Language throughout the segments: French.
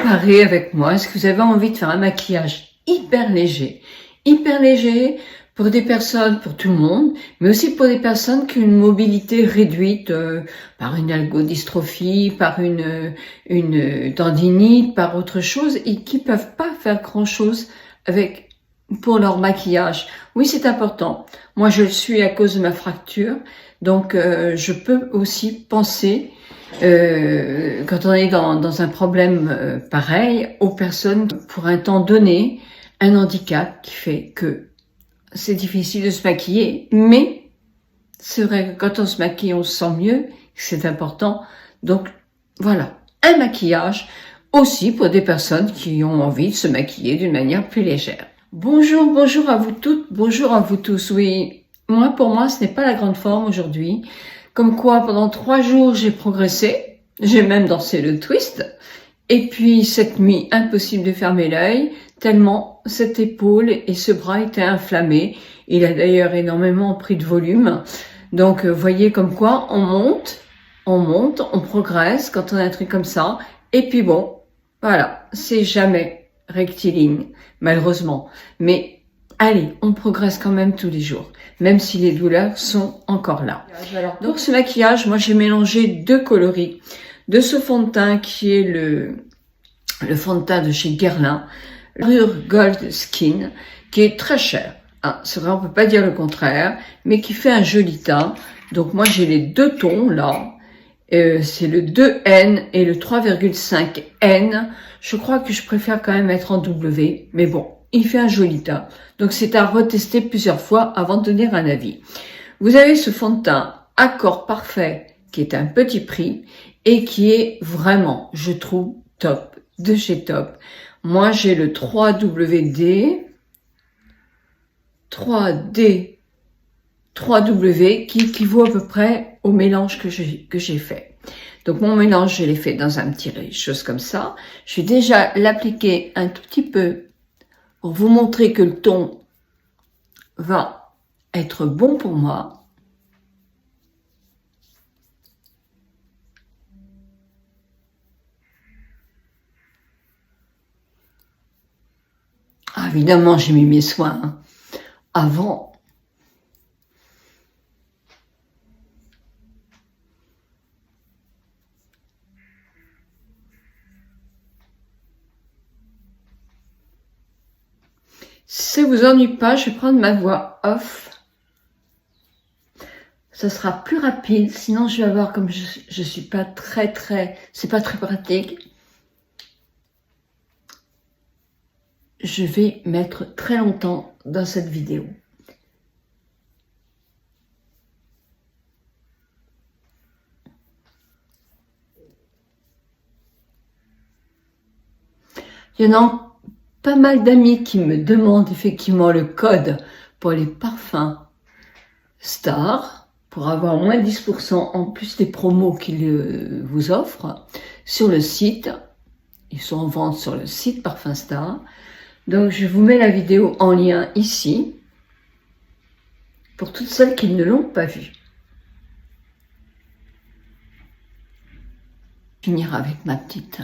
préparer avec moi? Est-ce que vous avez envie de faire un maquillage hyper léger? Hyper léger pour des personnes, pour tout le monde, mais aussi pour des personnes qui ont une mobilité réduite par une algodystrophie, par une tendinite, par autre chose, et qui peuvent pas faire grand-chose avec pour leur maquillage. Oui, c'est important. Moi, je le suis à cause de ma fracture, donc je peux aussi penser quand on est dans un problème pareil, aux personnes pour un temps donné, un handicap qui fait que c'est difficile de se maquiller, mais c'est vrai que quand on se maquille, on se sent mieux, c'est important. Donc voilà, un maquillage aussi pour des personnes qui ont envie de se maquiller d'une manière plus légère. Bonjour, bonjour à vous toutes, bonjour à vous tous. Oui, pour moi, ce n'est pas la grande forme aujourd'hui. Comme quoi, pendant 3 jours, j'ai progressé. J'ai même dansé le twist. Et puis, cette nuit, impossible de fermer l'œil, tellement cette épaule et ce bras étaient inflammés. Il a d'ailleurs énormément pris de volume. Donc, voyez comme quoi, on monte, on progresse quand on a un truc comme ça. Et puis bon, voilà, c'est jamais rectiligne, malheureusement. Mais allez, on progresse quand même tous les jours, même si les douleurs sont encore là. Alors, pour ce maquillage, moi j'ai mélangé 2 coloris. De ce fond de teint qui est le fond de teint de chez Guerlain, Pure Gold Skin, qui est très cher. Hein, c'est vrai, on peut pas dire le contraire, mais qui fait un joli teint. Donc moi j'ai les 2 tons là. C'est le 2N et le 3,5N. Je crois que je préfère quand même mettre en W, mais bon, il fait un joli teint. Donc c'est à retester plusieurs fois avant de donner un avis. Vous avez ce fond de teint Accord Parfait qui est un petit prix et qui est vraiment, je trouve, top, de chez Top. Moi j'ai le 3W qui équivaut à peu près au mélange que j'ai fait. Donc mon mélange, je l'ai fait dans un petit chose comme ça. Je vais déjà l'appliquer un tout petit peu pour vous montrer que le ton va être bon pour moi. Ah, évidemment, j'ai mis mes soins hein, avant. Si ça vous ennuie pas, je vais prendre ma voix off. Ça sera plus rapide, sinon je vais avoir, comme je suis pas c'est pas très pratique. Je vais mettre très longtemps dans cette vidéo. Il y en a pas mal d'amis qui me demandent effectivement le code pour les parfums Star, pour avoir moins 10% en plus des promos qu'ils vous offrent sur le site. Ils sont en vente sur le site Parfum Star. Donc je vous mets la vidéo en lien ici, pour toutes celles qui ne l'ont pas vue. Finir avec ma petite...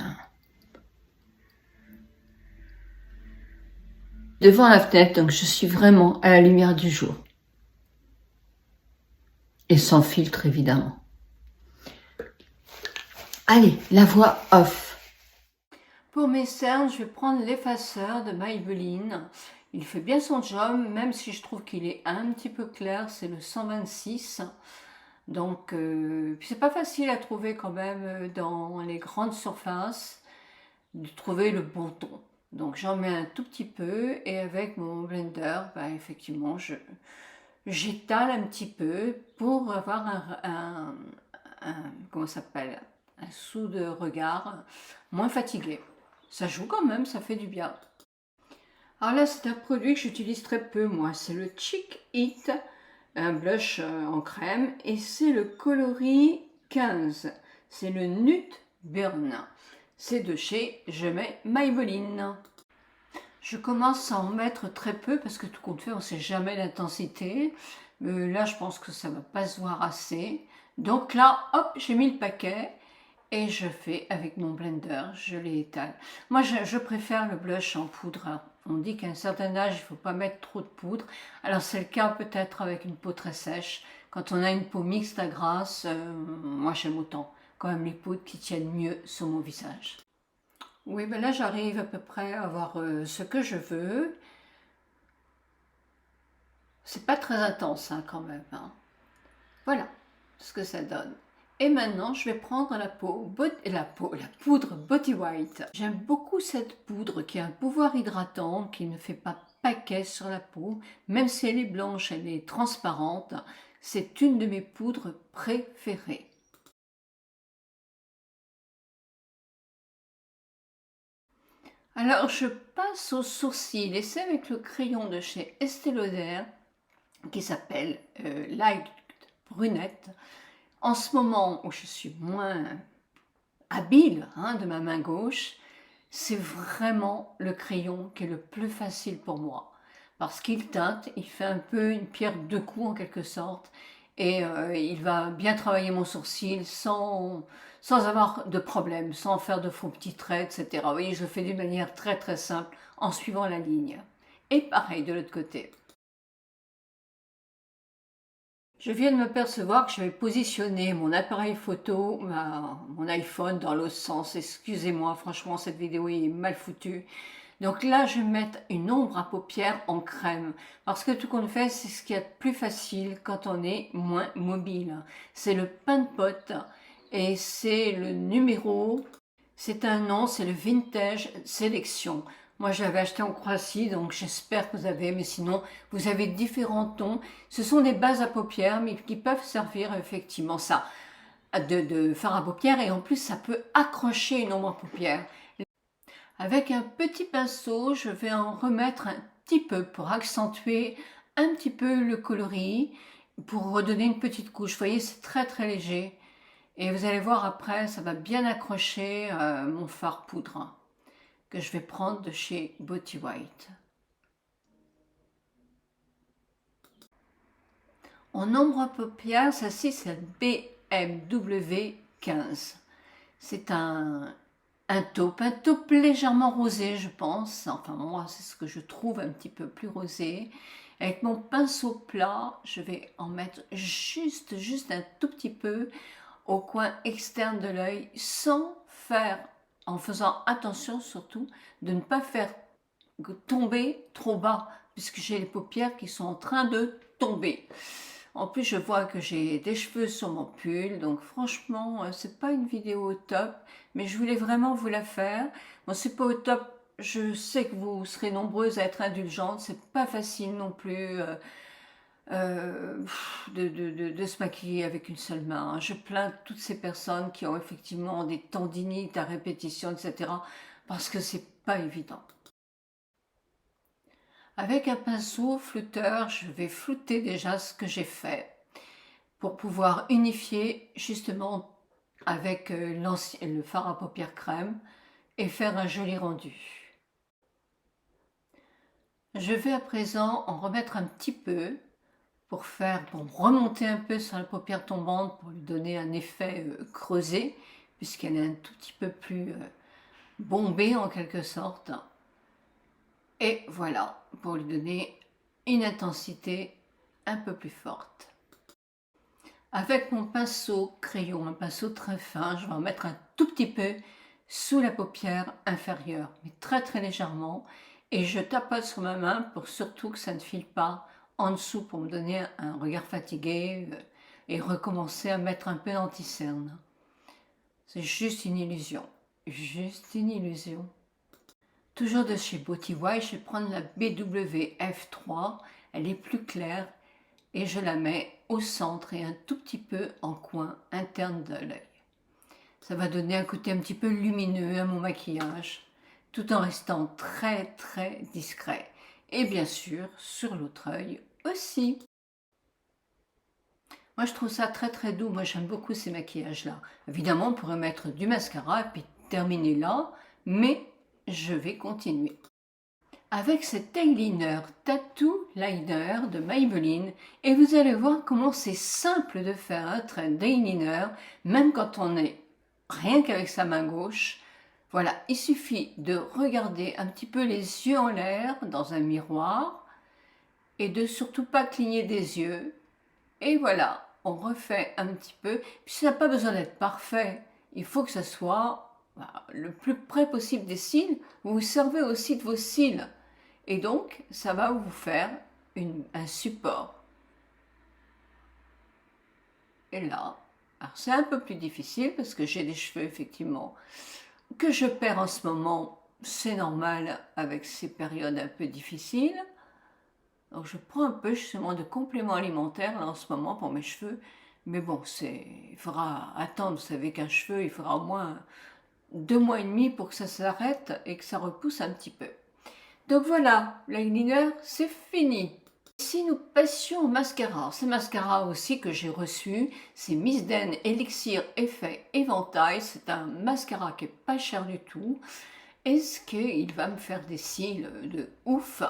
devant la fenêtre, donc je suis vraiment à la lumière du jour. Et sans filtre, évidemment. Allez, la voix off. Pour mes cernes, je vais prendre l'effaceur de Maybelline. Il fait bien son job, même si je trouve qu'il est un petit peu clair. C'est le 126. Donc, c'est pas facile à trouver quand même dans les grandes surfaces, de trouver le bon ton. Donc j'en mets un tout petit peu et avec mon blender, effectivement, j'étale un petit peu pour avoir comment ça s'appelle, un sous de regard moins fatigué. Ça joue quand même, ça fait du bien. Alors là, c'est un produit que j'utilise très peu, moi. C'est le Cheek It, un blush en crème, et c'est le coloris 15. C'est le Nude Burn. C'est de chez Je mets Maybelline. Je commence à en mettre très peu parce que tout compte fait, on ne sait jamais l'intensité. Là, je pense que ça ne va pas se voir assez. Donc là, hop, j'ai mis le paquet et je fais avec mon blender, je l'étale. Moi, je préfère le blush en poudre. On dit qu'à un certain âge, il ne faut pas mettre trop de poudre. Alors, c'est le cas peut-être avec une peau très sèche. Quand on a une peau mixte à grasse, moi, j'aime autant quand même les poudres qui tiennent mieux sur mon visage. Oui, ben là, j'arrive à peu près à avoir ce que je veux. C'est pas très intense hein, quand même. Hein. Voilà ce que ça donne. Et maintenant, je vais prendre la poudre Body White. J'aime beaucoup cette poudre qui a un pouvoir hydratant, qui ne fait pas paquet sur la peau. Même si elle est blanche, elle est transparente. C'est une de mes poudres préférées. Alors, je passe aux sourcils et c'est avec le crayon de chez Estée Lauder qui s'appelle Light Brunette. En ce moment où je suis moins habile hein, de ma main gauche, c'est vraiment le crayon qui est le plus facile pour moi. Parce qu'il teinte, il fait un peu une pierre deux coups en quelque sorte, et il va bien travailler mon sourcil sans avoir de problème, sans faire de faux petits traits, etc. Vous voyez, je le fais d'une manière très très simple en suivant la ligne. Et pareil de l'autre côté. Je viens de me percevoir que j'avais positionné mon appareil photo, mon iPhone dans l'autre sens. Excusez-moi, franchement, cette vidéo est mal foutue. Donc là, je vais mettre une ombre à paupières en crème. Parce que tout compte fait, c'est ce qu'il y a de plus facile quand on est moins mobile. C'est le pain de pot et c'est le numéro. C'est un nom, c'est le Vintage Sélection. Moi, je l'avais acheté en Croatie, donc j'espère que vous avez, mais sinon, vous avez différents tons. Ce sont des bases à paupières, mais qui peuvent servir effectivement ça, de fard à paupières, et en plus, ça peut accrocher une ombre à paupières. Avec un petit pinceau, je vais en remettre un petit peu pour accentuer un petit peu le coloris, pour redonner une petite couche. Vous voyez, c'est très très léger. Et vous allez voir après, ça va bien accrocher mon fard poudre que je vais prendre de chez Body White. En ombre à paupières, celle-ci c'est BMW 15. C'est un taupe légèrement rosé, je pense. Enfin, moi, c'est ce que je trouve un petit peu plus rosé. Avec mon pinceau plat, je vais en mettre juste un tout petit peu au coin externe de l'œil, en faisant attention surtout de ne pas faire tomber trop bas, puisque j'ai les paupières qui sont en train de tomber. En plus, je vois que j'ai des cheveux sur mon pull, donc franchement, c'est pas une vidéo au top, mais je voulais vraiment vous la faire. Bon, c'est pas au top, je sais que vous serez nombreuses à être indulgentes, c'est pas facile non plus de se maquiller avec une seule main. Je plains toutes ces personnes qui ont effectivement des tendinites à répétition, etc. parce que c'est pas évident. Avec un pinceau flouteur, je vais flouter déjà ce que j'ai fait pour pouvoir unifier justement avec le fard à paupières crème et faire un joli rendu. Je vais à présent en remettre un petit peu pour remonter un peu sur la paupière tombante pour lui donner un effet creusé puisqu'elle est un tout petit peu plus bombée en quelque sorte. Et voilà, pour lui donner une intensité un peu plus forte. Avec mon pinceau crayon, un pinceau très fin, je vais en mettre un tout petit peu sous la paupière inférieure, mais très très légèrement. Et je tapote sur ma main pour surtout que ça ne file pas en dessous pour me donner un regard fatigué et recommencer à mettre un peu d'anti-cerne. C'est juste une illusion, juste une illusion. Toujours de chez Body White, je vais prendre la BWF3, elle est plus claire et je la mets au centre et un tout petit peu en coin interne de l'œil. Ça va donner un côté un petit peu lumineux à mon maquillage, tout en restant très très discret. Et bien sûr, sur l'autre œil aussi. Moi, je trouve ça très très doux. Moi, j'aime beaucoup ces maquillages-là. Évidemment, on pourrait mettre du mascara et puis terminer là, mais je vais continuer. Avec cet eyeliner Tattoo Liner de Maybelline, et vous allez voir comment c'est simple de faire un trait d'eyeliner, même quand on est rien qu'avec sa main gauche. Voilà, il suffit de regarder un petit peu les yeux en l'air dans un miroir et de surtout pas cligner des yeux. Et voilà, on refait un petit peu. Puis ça n'a pas besoin d'être parfait. Il faut que ça soit le plus près possible des cils. Vous vous servez aussi de vos cils. Et donc, ça va vous faire un support. Et là, alors c'est un peu plus difficile parce que j'ai des cheveux effectivement que je perds en ce moment. C'est normal avec ces périodes un peu difficiles. Donc je prends un peu justement de compléments alimentaires là en ce moment pour mes cheveux. Mais bon, il faudra attendre. Vous savez qu'un cheveu, il faudra au moins 2 mois et demi pour que ça s'arrête et que ça repousse un petit peu. Donc voilà, l'eyeliner, c'est fini. Si nous passions au mascara, c'est mascara aussi que j'ai reçu, c'est Miss Den Elixir Effet Éventail, c'est un mascara qui est pas cher du tout. Est-ce qu'il va me faire des cils de ouf?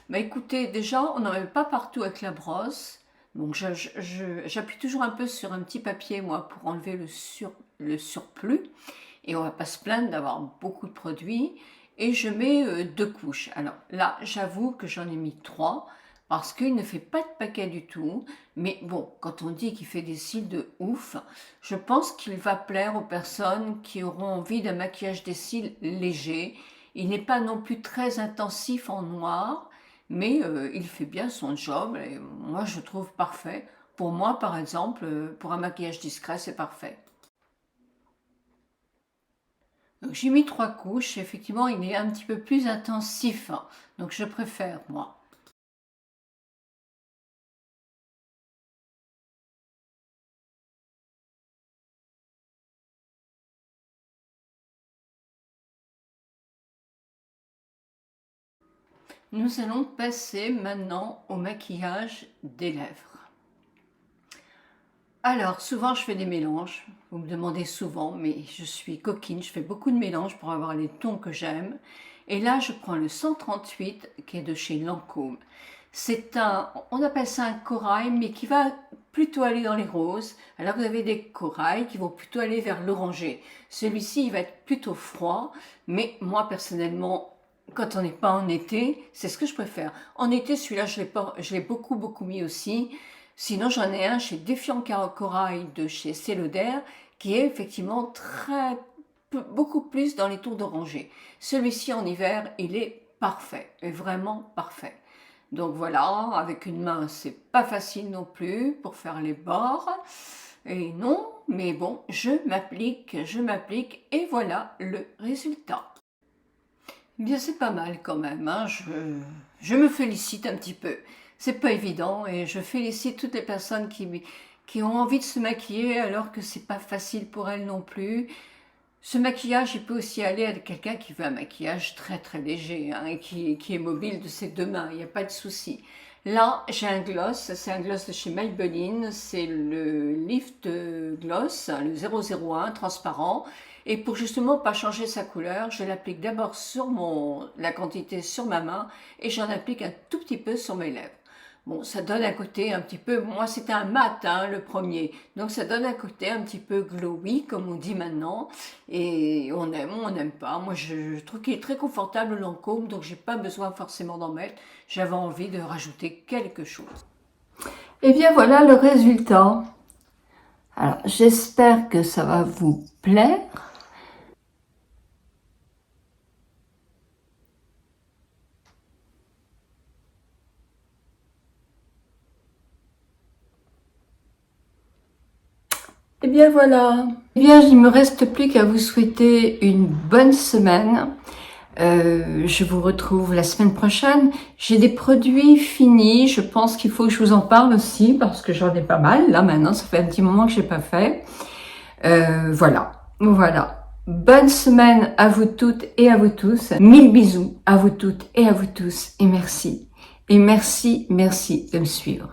Bah écoutez, déjà, on n'en met pas partout avec la brosse, donc j'appuie toujours un peu sur un petit papier, moi, pour enlever le surplus, et on va pas se plaindre d'avoir beaucoup de produits, et je mets 2 couches. Alors là, j'avoue que j'en ai mis 3, parce qu'il ne fait pas de paquet du tout, mais bon, quand on dit qu'il fait des cils de ouf, je pense qu'il va plaire aux personnes qui auront envie d'un maquillage des cils léger. Il n'est pas non plus très intensif en noir, mais il fait bien son job, et moi je trouve parfait. Pour moi, par exemple, pour un maquillage discret, c'est parfait. Donc j'ai mis 3 couches, effectivement, il est un petit peu plus intensif, hein, donc je préfère, moi. Nous allons passer maintenant au maquillage des lèvres. Alors, souvent je fais des mélanges, vous me demandez souvent, mais je suis coquine, je fais beaucoup de mélanges pour avoir les tons que j'aime. Et là, je prends le 138 qui est de chez Lancôme. On appelle ça un corail, mais qui va plutôt aller dans les roses. Alors vous avez des corails qui vont plutôt aller vers l'orangé. Celui-ci, il va être plutôt froid, mais moi personnellement, quand on n'est pas en été, c'est ce que je préfère. En été, celui-là, je l'ai beaucoup mis aussi. Sinon, j'en ai un chez Défiant Corail de chez Céloder, qui est effectivement beaucoup plus dans les tons d'orangé. Celui-ci, en hiver, il est parfait, est vraiment parfait. Donc voilà, avec une main, c'est pas facile non plus pour faire les bords. Et non, mais bon, je m'applique, et voilà le résultat. Bien, c'est pas mal quand même, hein. Je me félicite un petit peu. C'est pas évident et je félicite toutes les personnes qui ont envie de se maquiller alors que c'est pas facile pour elles non plus. Ce maquillage, il peut aussi aller à quelqu'un qui veut un maquillage très léger, hein, et qui est mobile de ses 2 mains, il n'y a pas de souci. Là, j'ai un gloss, c'est un gloss de chez Maybelline, c'est le Lift Gloss, le 001 transparent. Et pour justement pas changer sa couleur, je l'applique d'abord sur la quantité sur ma main et j'en applique un tout petit peu sur mes lèvres. Bon, ça donne un côté un petit peu, moi c'était un mat, hein, le premier, donc ça donne un côté un petit peu glowy, comme on dit maintenant, et on aime ou on n'aime pas. Moi je trouve qu'il est très confortable le Lancôme, donc j'ai pas besoin forcément d'en mettre, j'avais envie de rajouter quelque chose. Et bien voilà le résultat. Alors j'espère que ça va vous plaire. Et bien voilà. Eh bien, il ne me reste plus qu'à vous souhaiter une bonne semaine. Je vous retrouve la semaine prochaine. J'ai des produits finis. Je pense qu'il faut que je vous en parle aussi parce que j'en ai pas mal. Là, maintenant, ça fait un petit moment que j'ai pas fait. Voilà. Bonne semaine à vous toutes et à vous tous. 1000 bisous à vous toutes et à vous tous. Et merci. Et merci de me suivre.